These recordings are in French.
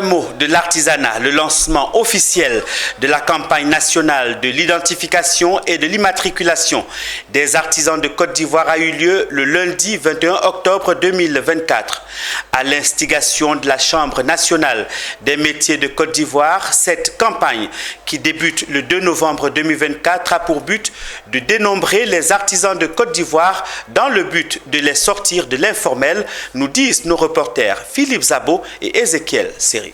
Un mot de l'artisanat, le lancement officiel de la campagne nationale de l'identification et de l'immatriculation des artisans de Côte d'Ivoire a eu lieu le lundi 21 octobre 2024. À l'instigation de la Chambre nationale des métiers de Côte d'Ivoire, cette campagne qui débute le 2 novembre 2024 a pour but de dénombrer les artisans de Côte d'Ivoire dans le but de les sortir de l'informel, nous disent nos reporters Philippe Zabo et Ézéchiel Seri.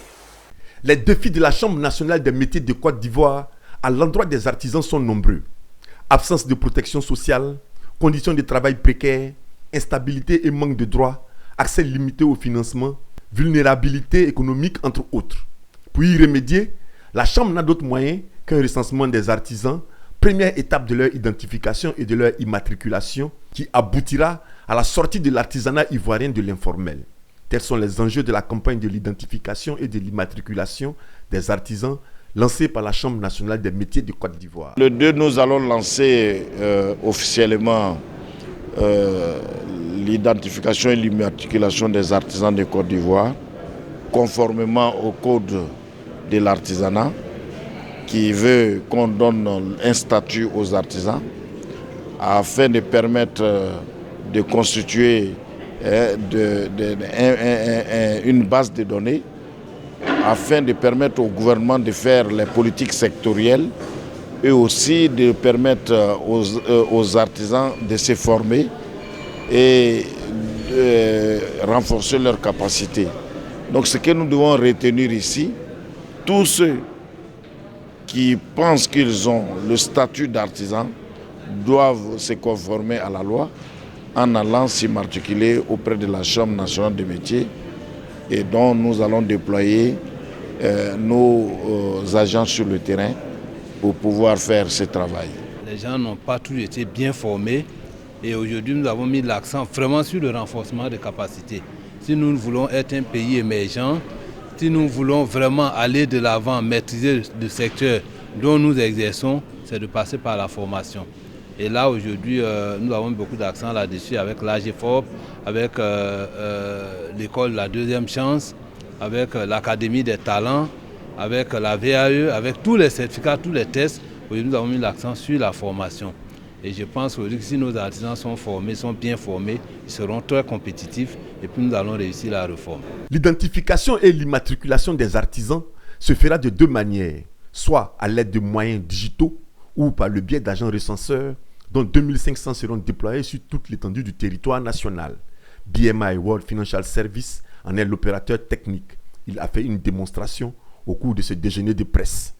Les défis de la Chambre nationale des métiers de Côte d'Ivoire à l'endroit des artisans sont nombreux. Absence de protection sociale, conditions de travail précaires, instabilité et manque de droits, accès limité au financement, vulnérabilité économique entre autres. Pour y remédier, la Chambre n'a d'autre moyen qu'un recensement des artisans, première étape de leur identification et de leur immatriculation qui aboutira à la sortie de l'artisanat ivoirien de l'informel. Tels sont les enjeux de la campagne de l'identification et de l'immatriculation des artisans lancée par la Chambre nationale des métiers de Côte d'Ivoire. Le 2, nous allons lancer officiellement l'identification et l'immatriculation des artisans de Côte d'Ivoire, conformément au code de l'artisanat, qui veut qu'on donne un statut aux artisans, afin de permettre de constituer une base de données afin de permettre au gouvernement de faire les politiques sectorielles et aussi de permettre aux artisans de se former et de renforcer leurs capacités. Donc ce que nous devons retenir ici, tous ceux qui pensent qu'ils ont le statut d'artisan doivent se conformer à la loi en allant s'immatriculer auprès de la Chambre nationale des métiers et dont nous allons déployer nos agents sur le terrain pour pouvoir faire ce travail. Les gens n'ont pas tous été bien formés et aujourd'hui nous avons mis l'accent vraiment sur le renforcement des capacités. Si nous voulons être un pays émergent, si nous voulons vraiment aller de l'avant, maîtriser le secteur dont nous exerçons, c'est de passer par la formation. Et là, aujourd'hui, nous avons beaucoup d'accent là-dessus avec l'AGFOP, avec l'école La Deuxième Chance, avec l'Académie des Talents, avec la VAE, avec tous les certificats, tous les tests. Aujourd'hui, nous avons mis l'accent sur la formation. Et je pense que si nos artisans sont formés, sont bien formés, ils seront très compétitifs et puis nous allons réussir la réforme. L'identification et l'immatriculation des artisans se fera de deux manières, soit à l'aide de moyens digitaux ou par le biais d'agents recenseurs, dont 2500 seront déployés sur toute l'étendue du territoire national. BMI World Financial Service en est l'opérateur technique. Il a fait une démonstration au cours de ce déjeuner de presse.